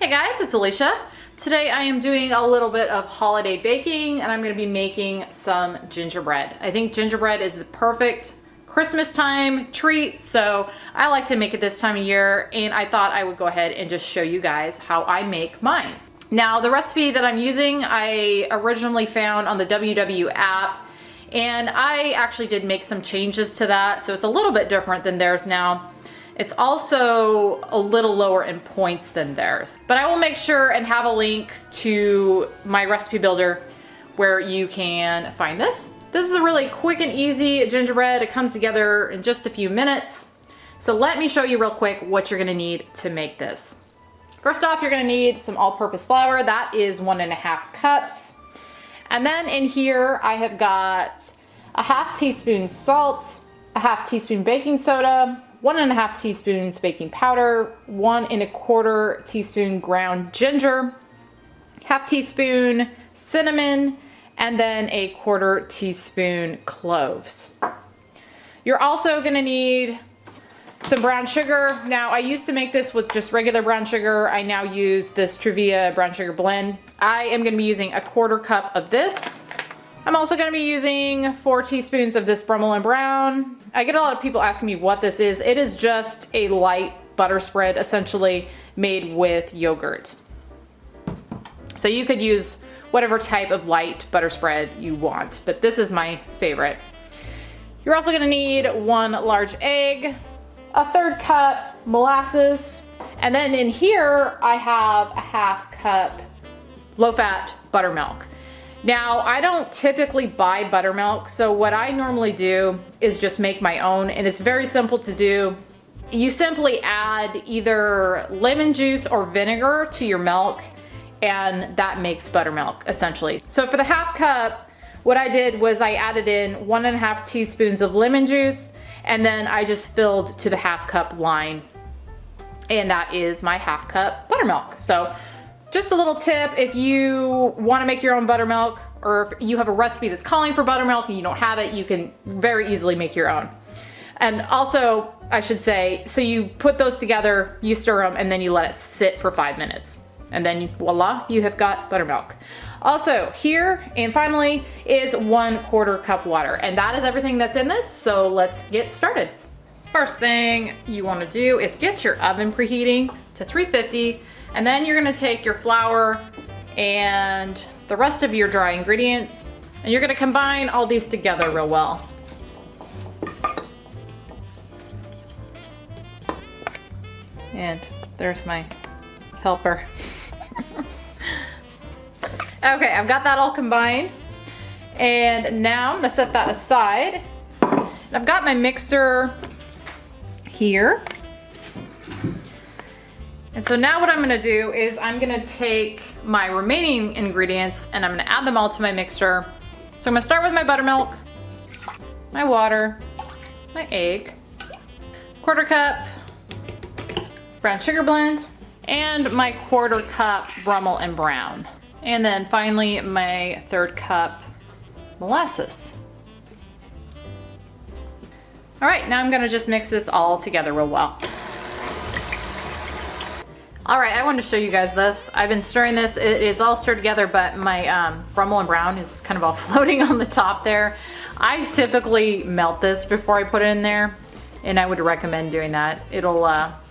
Hey guys, it's Alicia. Today I am doing a little bit of holiday baking and I'm going to be making some gingerbread. I think gingerbread is the perfect Christmas time treat, so I like to make it this time of year, and I thought I would go ahead and just show you guys how I make mine. Now the recipe that I'm using I originally found on the WW app, and I actually did make some changes to that, so it's a little bit different than theirs now. It's also a little lower in points than theirs. But I will make sure and have a link to my recipe builder where you can find this. This is a really quick and easy gingerbread. It comes together in just a few minutes. So let me show you real quick what you're gonna need to make this. First off, you're gonna need some all-purpose flour. That is 1.5 cups. And then in here, I have got a ½ teaspoon salt, a ½ teaspoon baking soda, 1.5 teaspoons baking powder, 1¼ teaspoon ground ginger, ½ teaspoon cinnamon, and then 1/4 teaspoon cloves. You're also gonna need some brown sugar. Now I used to make this with just regular brown sugar. I now use this Truvia brown sugar blend. I am gonna be using 1/4 cup of this. I'm also gonna be using 4 teaspoons of this Brummel Brown. I get a lot of people asking me what this is. It is just a light butter spread, essentially made with yogurt. So you could use whatever type of light butter spread you want, but this is my favorite. You're also gonna need 1 large egg, a 1/3 cup molasses, and then in here I have a ½ cup low-fat buttermilk. Now, I don't typically buy buttermilk, so what I normally do is just make my own, and it's very simple to do. You simply add either lemon juice or vinegar to your milk, and that makes buttermilk, essentially. So for the ½ cup, what I did was I added in 1.5 teaspoons of lemon juice, and then I just filled to the ½ cup line, and that is my ½ cup buttermilk. So just a little tip, if you want to make your own buttermilk, or if you have a recipe that's calling for buttermilk and you don't have it, you can very easily make your own. And also, I should say, so you put those together, you stir them, and then you let it sit for 5 minutes. And then voila, you have got buttermilk. Also, here, and finally, is 1/4 cup water. And that is everything that's in this, so let's get started. First thing you want to do is get your oven preheating to 350. And then you're gonna take your flour and the rest of your dry ingredients, and you're gonna combine all these together real well. And there's my helper. Okay, I've got that all combined. And now I'm gonna set that aside. And I've got my mixer here. And so now what I'm gonna do is I'm gonna take my remaining ingredients and I'm gonna add them all to my mixer. So I'm gonna start with my buttermilk, my water, my egg, 1/4 cup brown sugar blend, and my 1/4 cup Brummel Brown. And then finally my 1/3 cup molasses. All right, now I'm gonna just mix this all together real well. All right, I wanted to show you guys this. I've been stirring this. It is all stirred together, but my Brummel Brown is kind of all floating on the top there. I typically melt this before I put it in there, and I would recommend doing that. It'll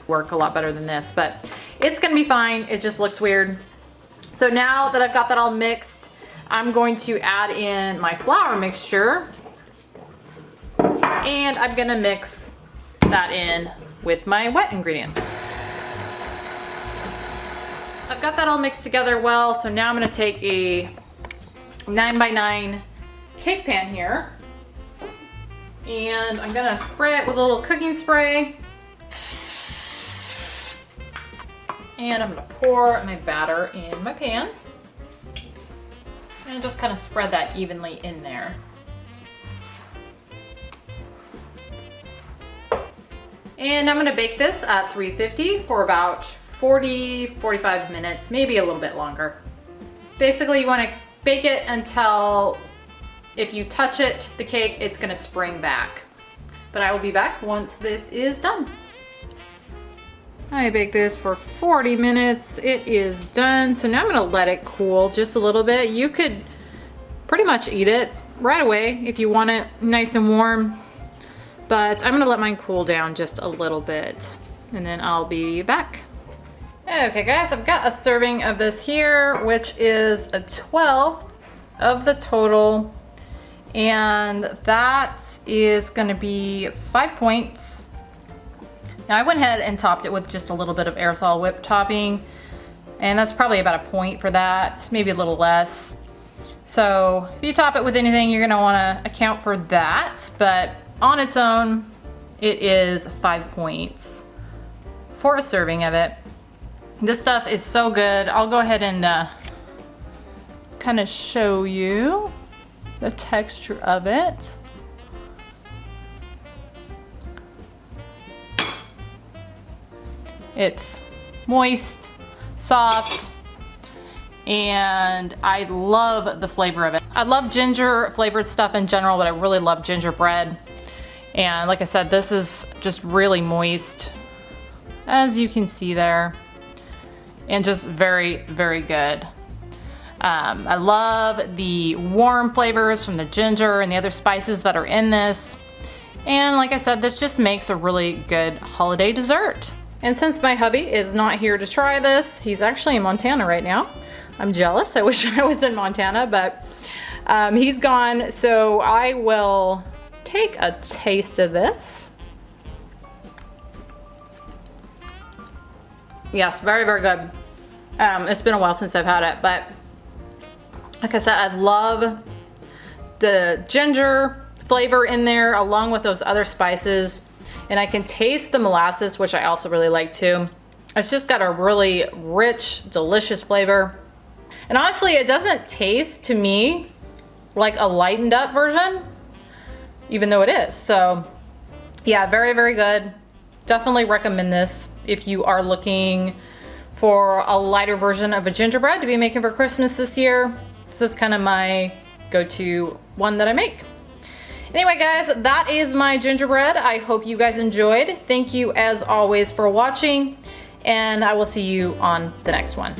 work a lot better than this, but it's gonna be fine. It just looks weird. So now that I've got that all mixed, I'm going to add in my flour mixture, and I'm gonna mix that in with my wet ingredients. I've got that all mixed together well, so now I'm gonna take a 9x9 cake pan here, and I'm gonna spray it with a little cooking spray. And I'm gonna pour my batter in my pan, and just kind of spread that evenly in there. And I'm gonna bake this at 350 for about 40-45 minutes, maybe a little bit longer. Basically, you want to bake it until if you touch it, the cake, it's going to spring back. But I will be back once this is done. I baked this for 40 minutes. It is done. So now I'm gonna let it cool just a little bit. You could pretty much eat it right away if you want it nice and warm, but I'm gonna let mine cool down just a little bit and then I'll be back. Okay guys, I've got a serving of this here, which is a 12th of the total, and that is gonna be 5 points. Now I went ahead and topped it with just a little bit of aerosol whipped topping, and that's probably about a point for that, maybe a little less. So if you top it with anything, you're gonna wanna account for that, but on its own, it is 5 points for a serving of it. This stuff is so good. I'll go ahead and kind of show you the texture of it. It's moist, soft, and I love the flavor of it. I love ginger flavored stuff in general, but I really love gingerbread. And like I said, this is just really moist, as you can see there, and just very, very good. I love the warm flavors from the ginger and the other spices that are in this. And like I said, this just makes a really good holiday dessert. And since my hubby is not here to try this, he's actually in Montana right now. I'm jealous, I wish I was in Montana, but he's gone. So I will take a taste of this. Yes, very, very good. It's been a while since I've had it, but like I said, I love the ginger flavor in there along with those other spices. And I can taste the molasses, which I also really like too. It's just got a really rich, delicious flavor. And honestly, it doesn't taste to me like a lightened up version, even though it is. So yeah, very, very good. Definitely recommend this if you are looking for a lighter version of a gingerbread to be making for Christmas this year. This is kind of my go-to one that I make. Anyway guys, that is my gingerbread. I hope you guys enjoyed. Thank you as always for watching, and I will see you on the next one.